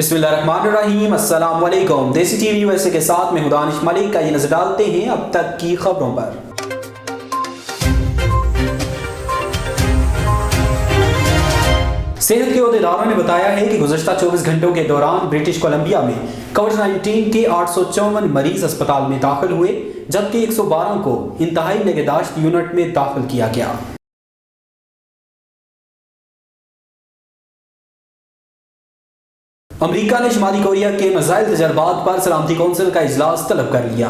बिस्मिल्लाहिर्रहमानिर्रहीम। अस्सलाम वालेकुम। देसी टीवी यूएसए के साथ में दानिश मलिक का ये नजर डालते हैं अब तक की खबरों पर। सेहत के अहदेदारों ने बताया है कि गुज़श्ता 24 घंटों के दौरान ब्रिटिश कोलंबिया में कोविड-19 के 854 मरीज अस्पताल में दाखिल हुए, जबकि 112 को इंतहाई निगहदाश्त यूनिट में दाखिल किया गया। अमेरिका ने शुमाली कोरिया के मिसाइल तजर्बात पर सलामती कौंसिल का इजलास तलब कर लिया।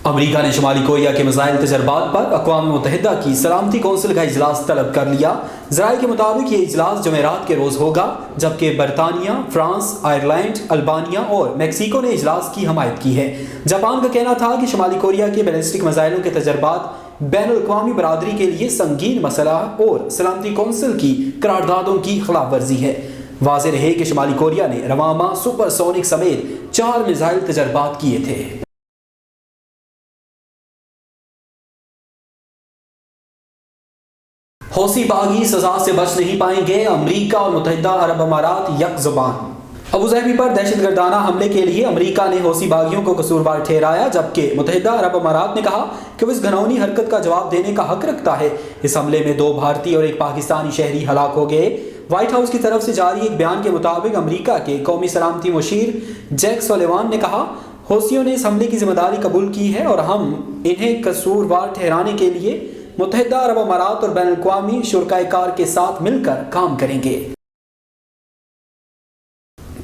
अमेरिका ने शुमाली कोरिया के मिसाइल तजर्बात पर अक़वाम मुत्तहिदा की सलामती कौंसिल का इजलास तलब कर लिया। ज़राए के मुताबिक ये इजलास जुमेरात के रोज़ होगा, जबकि बरतानिया, फ्रांस, आयरलैंड, अल्बानिया और मैक्सिको ने इजलास की हमायत की है। जापान का कहना था कि शुमाली कोरिया के बैलिस्टिक मिसाइलों के तजर्बात बैनुल-अक़वामी बरादरी के लिए संगीन मसला और सलामती कौंसिल की करारदादों की खिलाफ वर्जी है। वाज़ेह रहे कि शुमाली कोरिया ने रवां माह सुपरसोनिक समेत 4 मिसाइल तजर्बात किए थे। हौसी बागी सजा से बच नहीं पाएंगे, अमेरिका और मुत्तहिदा अरब अमारात यक ज़ुबान। अबू ज़हबी पर दहशतगर्दाना हमले के लिए अमेरिका ने हौसी बागियों को कसूरवार ठहराया, जबकि मुत्तहिदा अरब अमारात ने कहा कि वो इस घिनौनी हरकत का जवाब देने का हक रखता है। इस हमले में 2 भारतीय और 1 पाकिस्तानी शहरी हलाक हो गए। व्हाइट हाउस की तरफ से जारी एक बयान के मुताबिक अमेरिका के कौमी सलामती मुशीर जैक सोलिवान ने कहा, हौसियों ने इस हमले की जिम्मेदारी कबूल की है और हम इन्हें कसूरवार ठहराने के लिए मुत्तहिदा अरब अमारात और बैनुल-अक़वामी शुरकाए-कार के साथ मिलकर काम करेंगे।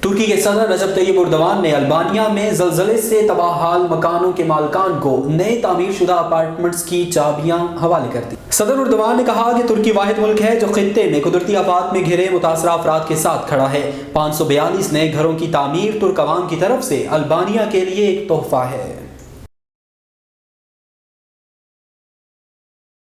तुर्की के सदर रजब तैयब एर्दोगान ने अल्बानिया में ज़लज़ले से तबाहाल मकानों के मालिकान को नए तामीर शुदा अपार्टमेंट्स की चाबियां हवाले कर दी। सदर एर्दोगान ने कहा कि तुर्की वाहिद मुल्क है जो खित्ते में कुदरती आफात में घिरे मुतासरा अफराद के साथ खड़ा है। 542 नए घरों की तामीर तुर्क अवाम की तरफ से अल्बानिया के लिए एक तोहफा है।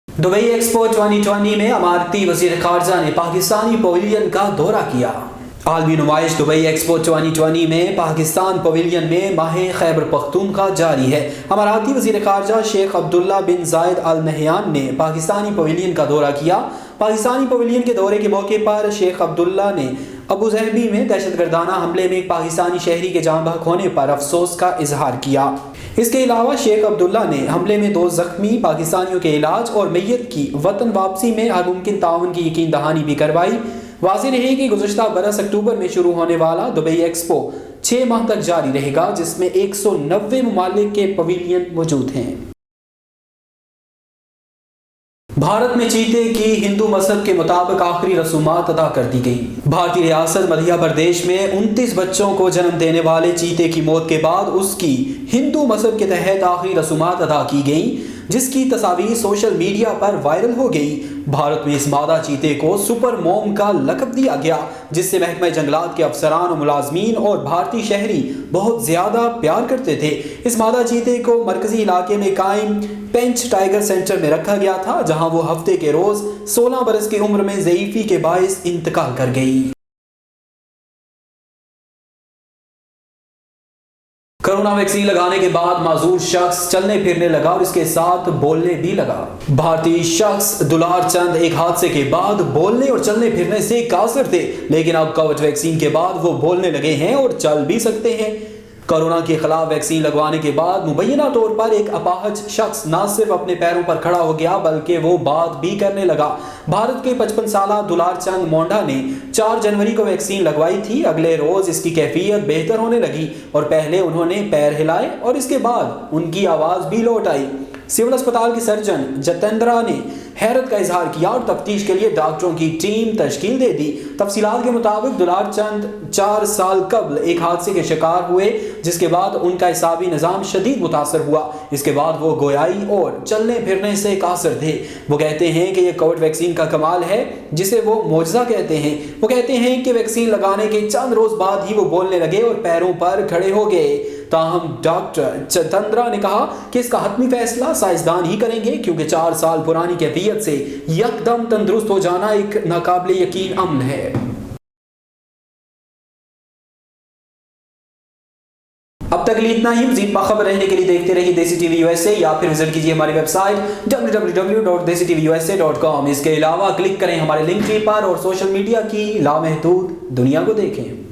दुबई एक्सपो 2020 में अमारती वज़ीर ख़ारजा ने पाकिस्तानी पवेलियन का दौरा किया। आलमी नुमाइश दुबई एक्सपो 2020 में पाकिस्तान पवेलियन में माह खैबर पख्तूनख्वा जारी है। अमाराती वज़ीर ख़ारजा शेख अब्दुल्ला बिन जायद अल नहयान ने पाकिस्तानी पवेलियन का दौरा किया। पाकिस्तानी पवेलियन के दौरे के मौके पर शेख अब्दुल्ला ने अबू ज़हबी में दहशतगर्दाना हमले में एक पाकिस्तानी शहरी के जान बहक होने पर अफसोस का इजहार किया। इसके अलावा शेख अब्दुल्ला ने हमले में 2 ज़ख्मी पाकिस्तानियों के इलाज और मैयत की वतन वापसी में हर मुमकिन ताउन की यकीन दहानी भी करवाई। वाज़ेह रहे कि गुज़श्ता बरस अक्टूबर में शुरू होने वाला दुबई एक्सपो 6 माह तक जारी रहेगा, जिसमें 190 ममालिक के पवेलियन मौजूद हैं। भारत में चीते की हिंदू मजहब के मुताबिक आखिरी रसूमात अदा कर दी गई। भारतीय रियासत मध्य प्रदेश में 29 बच्चों को जन्म देने वाले चीते की मौत के बाद उसकी हिंदू मजहब के तहत आखिरी रसूमात अदा की गई, जिसकी तस्वीर सोशल मीडिया पर वायरल हो गई। भारत में इस मादा चीते को सुपर मोम का लक़ब दिया गया, जिससे महकमा जंगलात के अफसरान और मुलाजमीन और भारतीय शहरी बहुत ज्यादा प्यार करते थे। इस मादा चीते को मरकजी इलाके में कायम पेंच टाइगर सेंटर में रखा गया था, जहां वो हफ्ते के रोज 16 बरस की उम्र में ज़ईफ़ी के बाइस इंतकाल कर गई। कोरोना वैक्सीन लगाने के बाद माजूर शख्स चलने फिरने लगा और इसके साथ बोलने भी लगा। भारतीय शख्स दुलार चंद एक हादसे के बाद बोलने और चलने फिरने से कासिर थे, लेकिन अब कोविड वैक्सीन के बाद वो बोलने लगे हैं और चल भी सकते हैं। कोरोना के खिलाफ वैक्सीन लगवाने के बाद मुबैना तौर पर एक अपाहज शख्स न सिर्फ अपने पैरों पर खड़ा हो गया, बल्कि वो बात भी करने लगा। भारत के 55 साला दुलार चंद मोंडा ने 4 जनवरी को वैक्सीन लगवाई थी। अगले रोज इसकी कैफियत बेहतर होने लगी और पहले उन्होंने पैर हिलाए और इसके बाद उनकी आवाज भी लौट आई। सिविल अस्पताल के सर्जन जतेंद्रा ने हैरत का इजहार किया और तफ्तीश के लिए डॉक्टरों की टीम तश्कील दे दी। तफसीलात के मुताबिक दुलार चंद 4 साल कबल एक हादसे के शिकार हुए, जिसके बाद उनका हिसाबी निज़ाम शदीद मुतासर हुआ। इसके बाद वो गोयाई और चलने फिरने से कासिर थे। वो कहते हैं कि ये कोविड वैक्सीन का कमाल है, जिसे वो मौजज़ा कहते हैं। वो कहते हैं कि वैक्सीन लगाने के चंद रोज बाद ही वो बोलने लगे और पैरों पर खड़े हो गए। ताहम डॉक्टर चतंद्रा ने कहा कि इसका हतमी फैसला साइंसदान ही करेंगे, क्योंकि 4 साल पुरानी कैफियत से यकदम तंदुरुस्त हो जाना एक नाकाबिले यकीन अमल है। अब तक इतना ही। मज़ीद बाखबर रहने के लिए देखते रहिए देसी टीवी यूएसए या फिर विजिट कीजिए हमारी वेबसाइट www.desitvUSA.com। इसके अलावा क्लिक करें हमारे लिंक ट्री पर और सोशल मीडिया की लामहदूद दुनिया को देखें।